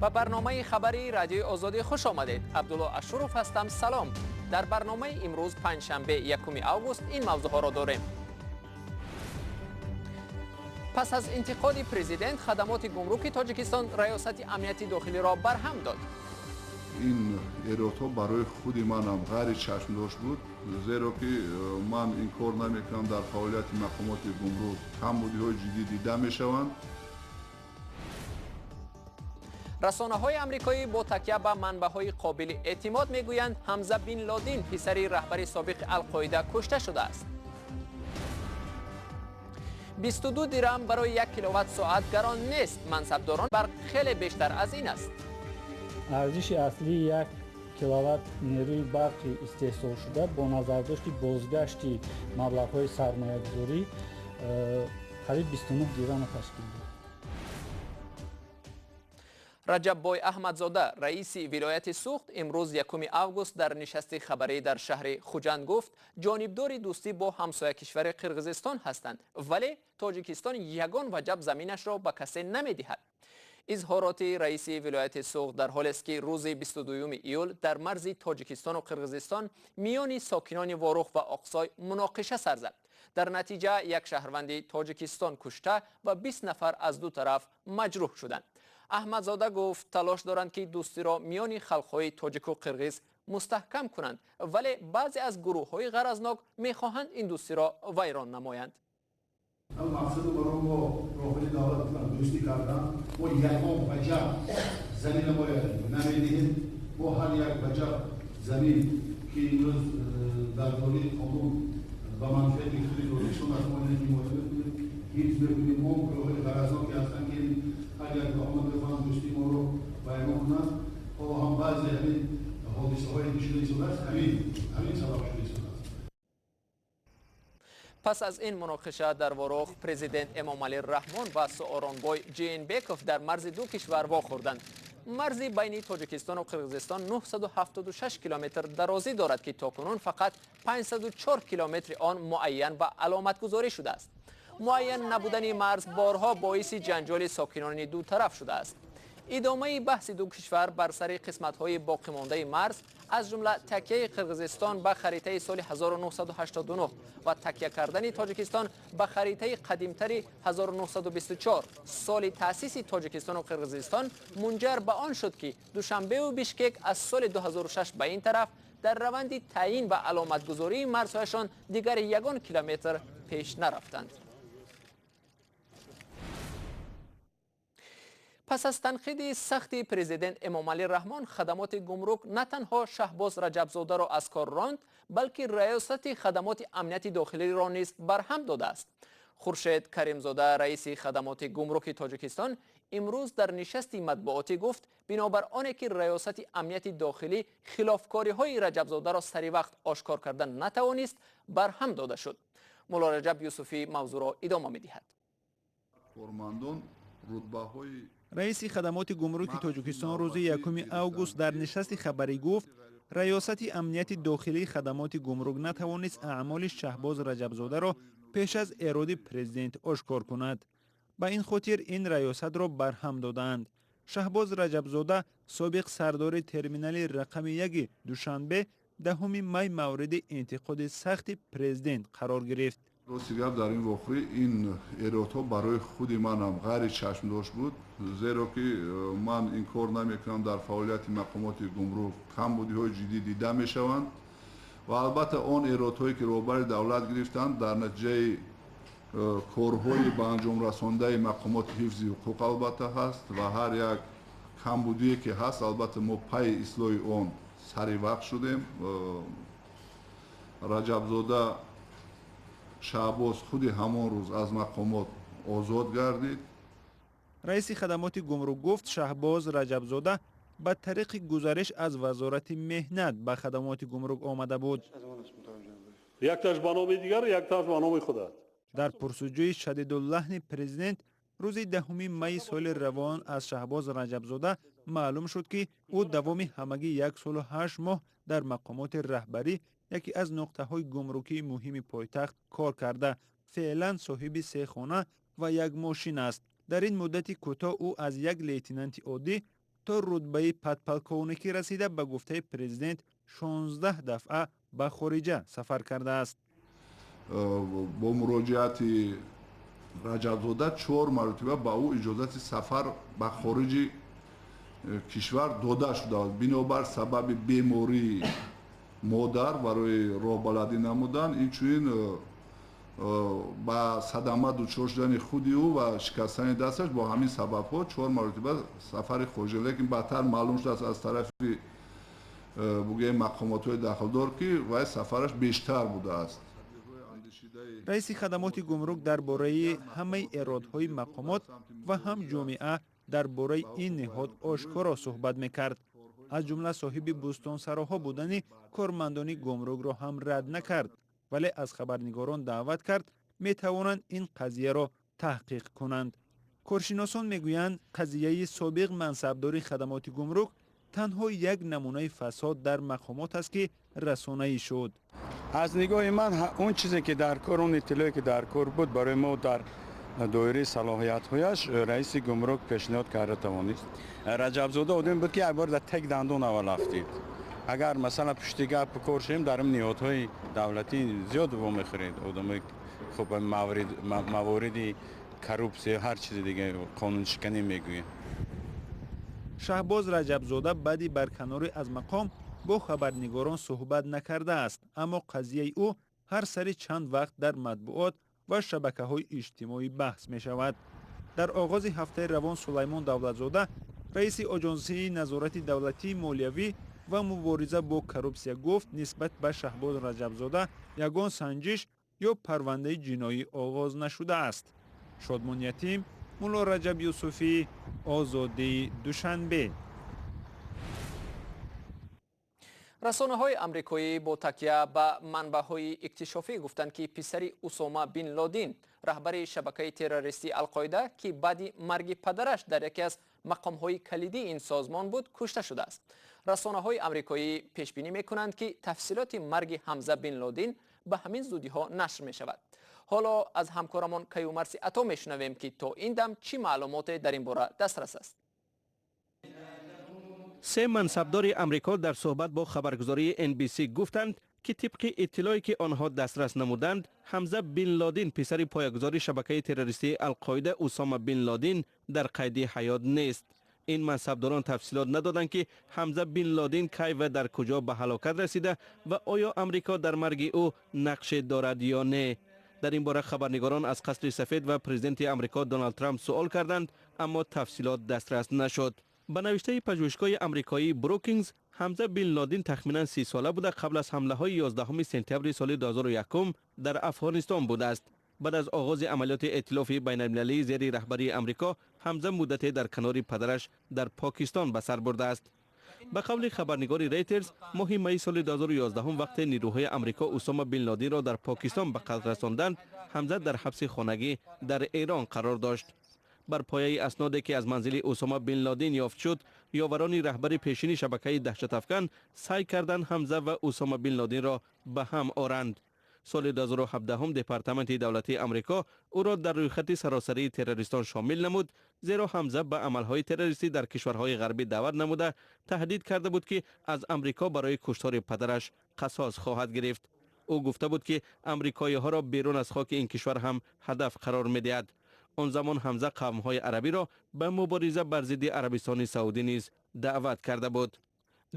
با برنامه خبری رادیو آزادی خوش آمدید. عبدالله اشرف هستم. سلام. در برنامه امروز پنجشنبه 1 آگوست این موضوع ها را داریم. پس از انتقاد پرزیدنت، خدمات گمرکی تاجیکستان ریاست امنیتی داخلی را برهم داد. این ایرادها برای خود منم غیر چشمداشت بود، زیرا که من این کار نمیکنم. در فعالیت مقامات گمرک کمبودی‌های جدی دیده میشوند. رسانه‌های آمریکایی با تکیه به منبع‌های قابل اعتماد میگویند حمزه بن لادن پسری رهبر سابق القاعده کشته شده است. 22 درهم برای 1 کیلووات ساعت گران نیست. منصبداران برق خیلی بیشتر از این است. ارزش اصلی 1 کیلووات نیروی برقی استحصال شده با نظرداشت بازگشت مبلغ‌های سرمایه‌گذاری قریب 29 درهم تشکیل داد. رجب بای احمدزاده رئیس ولایت سوخت امروز 1 آگوست در نشست خبری در شهر خوجند گفت جانبدار دوستی با همسایه کشور قرقیزستان هستند، ولی تاجیکستان یگان وجب زمینش را به کسی نمیدهد. اظهارات رئیس ولایت سوخت در حالی است که روز 22 ایول در مرز تاجیکستان و قرقیزستان میان ساکنان واروخ و آقسای مناقشه سر زد. در نتیجه یک شهروند تاجیکستان کشته و 20 نفر از دو طرف مجروح شدند. احمدزاده گفت تلاش دارند که دوستی را میان خلق‌های تاجیک و قرقیز مستحکم کنند، ولی بعضی از گروه‌های غرضناک می‌خواهند این دوستی را ویران نمایند. مقصد برام با راهی دولت دوستی کردن و یکم وجب زمین ما نمیدهیم. با هر یک وجب زمین که امروز در دوره قانون و منفعت خیلی روشون از ما نمی‌مونه هیچ بکنیم اون گروه‌های غرضناکی هستن که اگر داماد بخواهند دوستی ما رو بیان کنند و هم بعضی همین حادثه‌های دیشده شده است همین سبب شده است. پس از این مناقشه در واروخ، پرزیدنت امام علی رحمان و سوارانبای جین بیکوف در مرز دو کشور واخوردند. مرز بین تاجیکستان و قرقیزستان 976 کیلومتر درازی دارد که تاکنون فقط 504 کیلومتر آن معین و علامت گذاری شده است. معین نبودن مرز بارها باعث جنجال ساکنان دو طرف شده است. ادامه بحث دو کشور بر سر قسمت‌های باقی مانده مرز از جمله تکیه قرقیزستان به خریطه سال 1989 و تکیه کردن تاجیکستان به خریطه قدیمتر 1924 سال تأسیس تاجیکستان و قرقیزستان منجر به آن شد که دوشنبه و بیشکک از سال 2006 به این طرف در روند تعیین و علامتگذاری مرزهایشان دیگر یگان کیلومتر پیش نرفتند. پس از تنقید سخت پرزیدنت امام علی رحمان، خدمات گمرک نه تنها شهباز رجبزاده را از کار راند، بلکه ریاست خدمات امنیت داخلی را نیز برهم داده است. خورشید کریمزاده رئیس خدمات گمرک تاجیکستان امروز در نشستی مطبوعاتی گفت بنابر آنکه که ریاست امنیت داخلی خلافکاری های رجبزاده را سری وقت آشکار کردن نتوانست، برهم داده شد. مولا رجب یوسفی موضوع را ادامه می‌دهد. رئیس خدمات گمرک تاجیکستان روز 1 آگوست در نشست خبری گفت ریاست امنیت داخلی خدمات گمرک نتوانست اعمال شهباز رجبزاده را پیش از اراده پرزیدنت آشکار کند. به این خاطر این ریاست را برهم دادند. شهباز رجبزاده سابق سردار ترمینال رقم 1 دوشنبه 10 می مورد انتقاد سخت پرزیدنت قرار گرفت. راستی گپ در این واقعه این ایرادها برای خود منم غیر چشمداشت بود، زیرا که من این کار نمیکنم. در فعالیت مقامات گمرک کمبودی‌های جدی دیده میشوند و البته آن ایرادهایی که روبر دولت گرفتند در نتیجه کارهای به انجام رسانده مقامات حفظ حقوق البته هست و هر یک کمبودی که هست البته ما پای اصلاح آن سری وقت شدیم. رجبزاده شهباز خود همان روز از مقامات آزاد گردید. رئیس خدمات گمرک گفت شهباز رجبزاده به طریق گزارش از وزارت مهنت به خدمات گمرک آمده بود. یک تاش به نام دیگر، یک تاش به نام خودت. در پرسجوی شدیداللحن پرزیدنت روز 10 می سال روان از شهباز رجبزاده معلوم شد که او دوام همگی 1 سال و 8 ماه در مقامات رهبری یکی از نقطه‌های گمرکی مهم پایتخت کار کرده. فعلا صاحب 3 خانه و 1 ماشین است. در این مدت کوتاه او از یک لیتنانت عادی تا رتبه پدپلکونیکی رسیده به گفته پرزیدنت 16 دفعه به خارجه سفر کرده است. با مراجعت رجب‌زاده 4 مرتبه با او اجازت سفر به خارج کشور داده شده است. بنابر سبب بیماری مادر برای راه بلدی نمودن اینچنین با صدمه دچار شدن خودی او و شکستن دستش با همین سبب ها 4 مرتبه سفر خارج، لیکن بعدتر معلوم شد از طرف بگه مقامات های داخلدار که وای سفرش بیشتر بوده است. رئیس خدمات گمرک درباره همه ایرادهای مقامات و هم جامعه درباره این نهاد آشکارا صحبت میکرد. از جمله صاحب بستانسراها بودن کارمندان گمرک را هم رد نکرد، ولی از خبرنگاران دعوت کرد میتوانند این قضیه را تحقیق کنند. کارشناسان میگویند قضیه سابق منصبداری خدمات گمرک تنها یک نمونه فساد در مقامات است که رسانه‌ای شد. از نگاه من اون چیزی که در کار، اون اطلاعی که در کار بود برای ما در دایره صلاحیت‌هایش رئیس گمرک پیشنهاد کرده توانست. رجب‌زاده آدم بود که یک بار در تک دندون اول افتید. اگر مثلا پشت گپ کار شیم در این نهادهای دولتی زیاد وام می‌خورید. آدم خب مواردی کروپسی هر چیز دیگه قانون شکنی میگویه. شهباز رجب‌زاده بعدی برکناری از مقام با خبرنگاران صحبت نکرده است، اما قضیه او هر سری چند وقت در مطبوعات و شبکه‌های اجتماعی بحث می شود. در آغاز هفته روان سلیمان دولتزاده رئیس آژانسی نظارت دولتی مالیوی و مبارزه با کروپسیا گفت نسبت به شهباز رجب‌زاده یگان سنجش یا پرونده جنایی آغاز نشده است. شادمان یتیم، مولا رجب یوسفی، آزادی دوشنبه. رسانه‌های آمریکایی با تکیه به منبع‌های اکتشافی گفتند که پسر اسامه بن لادن رهبر شبکه تروریستی القاعده که بعد مرگ پدرش در یکی از مقام‌های کلیدی این سازمان بود کشته شده است. رسانه‌های آمریکایی پیش بینی می‌کنند که تفصیلات مرگ حمزه بن لادن به همین زودی‌ها نشر می‌شود. حالا از همکارمان کیومرث عطا می‌شنویم که تا این دم چی معلومات در این باره دسترس است. سه منصبدار امریکا در صحبت با خبرگزاری NBC گفتند که طبق اطلاعی که آنها دسترس نمودند، حمزه بن لادن پسر پایه‌گذار شبکه تروریستی القاعده اسامه بن لادن در قید حیات نیست. این منصبداران تفصیلات ندادند که حمزه بن لادن کی و در کجا به هلاکت رسیده و آیا امریکا در مرگ او نقش دارد یا نه. در این باره خبرنگاران از قصر سفید و پرزیدنت امریکا دونالد ترامپ سوال کردند، اما تفصیلات دسترس نشد. به نوشته پژوهشگاه امریکایی بروکینگز، حمزه بن لادن تخمینا 30 ساله بوده قبل از حمله های 11 سپتامبر سال 2001 در افغانستان بوده است. بعد از آغاز عملیات ائتلاف بین المللی زیر رهبری امریکا، حمزه مدتی در کنار پدرش در پاکستان به سر برده است. به قول خبرنگار ریترز، ماه می سال 2011 وقت نیروهای امریکا اسامه بن لادن را در پاکستان به قتل رساندند، حمزه در حبس خانگی در ایران قرار داشت. بر پایه اسنادی که از منزل اسامه بن لادن یافت شد، یاوران رهبر پیشین شبکه دهشت افکن سعی کردند حمزه و اسامه بن لادن را به هم آورند. سال 2017 دپارتمنت دولتی امریکا او را در رویخط سراسری تروریستان شامل نمود، زیرا حمزه به عملهای تروریستی در کشورهای غربی دعوت نموده تهدید کرده بود که از امریکا برای کشتار پدرش قصاص خواهد گرفت. او گفته بود که امریکایی ها را بیرون از خاک این کشور هم هدف قرار می‌دهد. آن زمان حمزه قوم‌های عربی را به مبارزه بر ضد عربستان سعودی نیز دعوت کرده بود.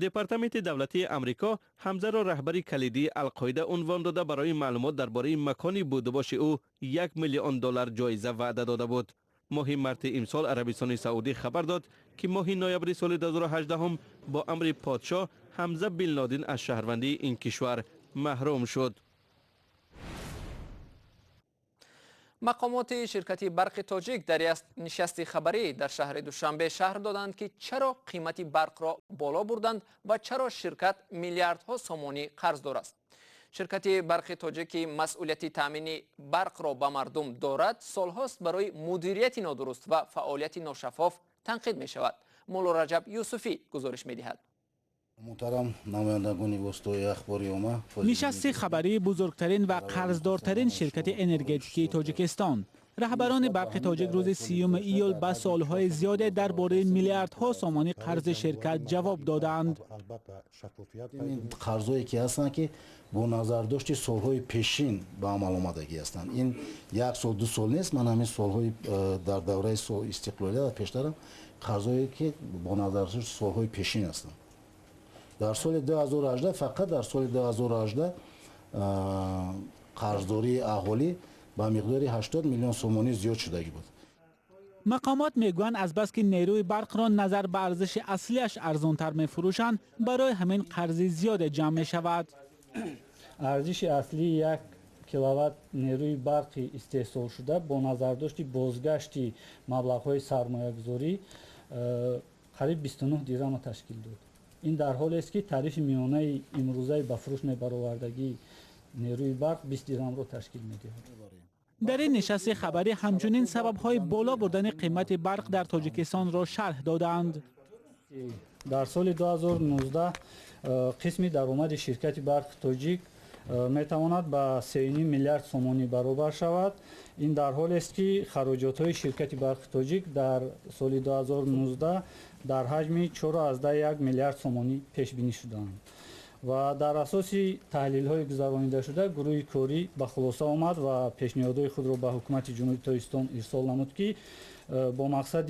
دپارتمنت دولتی امریکا حمزه را رهبر کلیدی القاعده عنوان داده برای معلومات درباره مکان بودباش او $1,000,000 جایزه وعده داده بود. ماه مارس امسال عربستان سعودی خبر داد که ماه نوامبر سال 2018 با امر پادشاه حمزه بن لادن از شهروندی این کشور محروم شد. مقامات شرکت برق تاجیک در نشست خبری در شهر دوشنبه شهر دادند که چرا قیمت برق را بالا بردند و چرا شرکت میلیاردها سومانی قرض دار است. شرکت برق تاجیک که مسئولیت تامین برق را به مردم دارد، سالهاست برای مدیریت نادرست و فعالیت ناشفاف تنقید می شود. مولا رجب یوسفی گزارش می دهد. محترم نمایندگان وسطای اخباری نشست خبری بزرگترین و قرضدارترین شرکت انرژتیکی تاجیکستان رهبران برق تاجیک روز 30 ایول به سالهای زیاده درباره میلیاردها سومانی قرض شرکت جواب دادند. این قرضایی که هستن که با نظر داشتی سالهای پیشین به عمل آمدگی هستند. این یک سال دو سال نیست، من همین سالهای در دوره استقلالیت پیشترم قرضایی که با نظر داشت سالهای پیشین هستند. در سال 2018 فقط در سال 2018 قرضداری اهالی با مقدار 80 میلیون سومانی زیاد شدگی بود. مقامات میگویند از بس که نیروی برق را نظر به ارزش اصلیش ارزانتر میفروشند، برای همین قرض زیاد جمع می شود. ارزش اصلی یک کیلووات نیروی برقی استحصال شده با نظر داشتی بازگشتی مبلغ‌های سرمایه‌گذاری قریب 29 دیرم تشکیل داد. این در حالی است که تعریف میانه امروزه به فروش برآوردگی نیروی برق 20 دیرم را تشکیل می‌دهد. در این نشست خبری همچنین سبب‌های بالا بردن قیمت برق در تاجیکستان را شرح دادند. در سال 2019 قسم درآمد شرکت برق تاجیک میتواند به 3.5 میلیارد سومانی برابر شود. این در حالی است که خراجات‌های شرکت برق تاجیک در سال 2019 در حجم 4.1 میلیارد سومانی پیش بینی شدند و در اساس تحلیل‌های گذرانیده شده گروه کاری به خلاصه آمد و پیشنهادهای خود را به حکومت جمهوری تاجیکستان ارسال نمود که با مقصد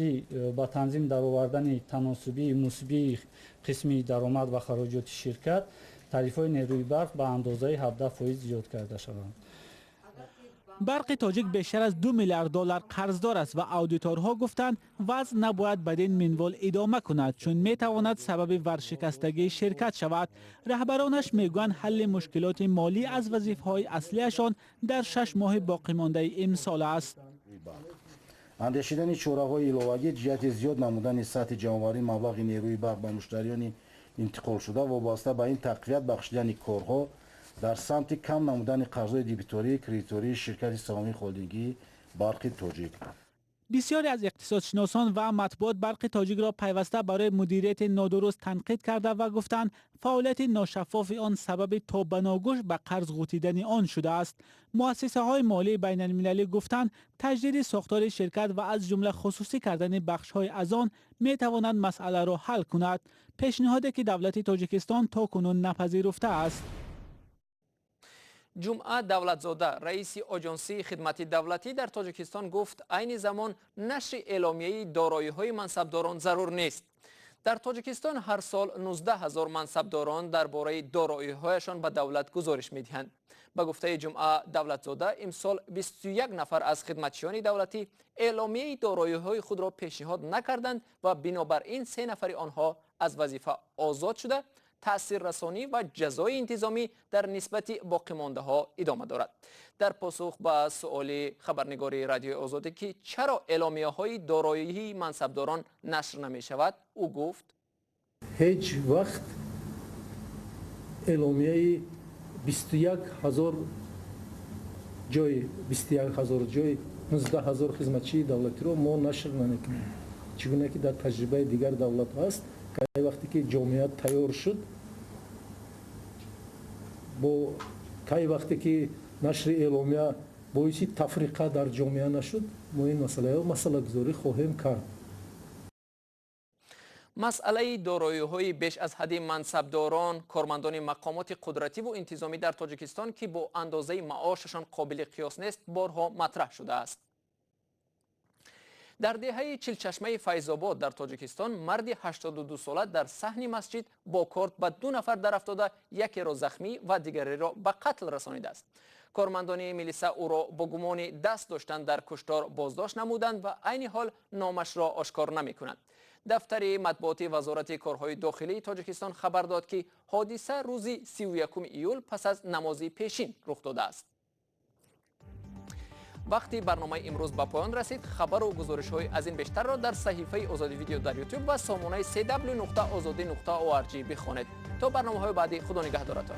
به تنظیم درآوردن تناسبی مثبت قسم درآمد و خراجات شرکت تعرفه‌های نیروی برق به اندازه 17% زیاد کرده شوند. برق تاجیک بیشتر از 2 میلیارد دلار قرضدار است و اودیتورها گفتند وضع نباید بدین منوال ادامه کند چون میتواند سبب ورشکستگی شرکت شود. رهبرانش میگویند حل مشکلات مالی از وظیفه‌های اصلیشان در 6 ماه باقی مانده امسال است. اندیشیدن چاره‌های علاوه‌ای جهت زیاد نمودن سطح جمع‌آوری مبلغ نیروی برق به مشتریان انتقال شده وابسته به این تقویت بخشیدن کارها در سمت کم نمودن قرض‌های دیبیتوری کریدیتوری شرکت سهامی هلدینگی برق تاجیک. بسیاری از اقتصادشناسان و مطبوعات برق تاجیک را پیوسته برای مدیریت نادرست تنقید کرده و گفتند فعالیت ناشفاف آن سبب تا بناگوش به قرض غوطیدن آن شده است. مؤسسه‌های مالی بین‌المللی گفتند تجدید ساختار شرکت و از جمله خصوصی کردن بخش‌های از آن می‌تواند مسئله را حل کند. پیشنهادی که دولت تاجیکستان تاکنون نپذیرفته است. جمعه دولتزاده رئیس آژانسی خدمات دولتی در تاجیکستان گفت عین زمان نشر اعلامیه دارایی‌های منصبداران ضرور نیست. در تاجیکستان هر سال 19,000 منصبداران درباره دارایی‌هایشان به دولت گزارش می‌دهند. به گفته جمعه دولتزاده امسال 21 نفر از خدمتچیان دولتی اعلامیه دارایی‌های خود را پیشنهاد نکردند و بنابراین 3 نفر آنها از وظیفه آزاد شده. تأثیر رسانی و جزای انتظامی در نسبت باقی مانده ها ادامه دارد. در پاسخ به سؤال خبرنگار رادیو آزادی که چرا اعلامیه های دارایی منصبداران نشر نمی شود، او گفت هیچ وقت اعلامیه 21,000 جای 19,000 خدمتچی دولتی رو ما نشر نمیکنیم. چگونه که در تجربه دیگر دولت هست که وقتی که جامعیت تیار شد با وقتی که نشر اعلامیه باعث تفریقه در جامعه نشد ما این مسئله گذاری خواهیم کرد. مسئله دارایی‌های بیش از حد منصبداران، کارمندان مقامات قدرتی و انتظامی در تاجیکستان که با اندازه معاششان قابل قیاس نیست بارها مطرح شده است. در دهه چلچشمه فیض‌آباد در تاجیکستان مردی 82 ساله در صحن مسجد با کارت به 2 نفر در افتاده یکی را زخمی و دیگری را به قتل رسانیده است. کارمندان میلیسا او را با گمان دست داشتن در کشتار بازداشت نمودند و عین حال نامش را آشکار نمی کنند. دفتر مطبوعات وزارت کارهای داخلی تاجیکستان خبر داد که حادثه روز 31 ایول پس از نماز پیشین رخ داده است. وقتی برنامه امروز به پایان رسید، خبر و گزارش‌های از این بیشتر را در صحیفه آزادی ویدیو در یوتیوب و سامانه www.azadi.org بخوانید. تا برنامه‌های بعدی خدا نگهدارتان.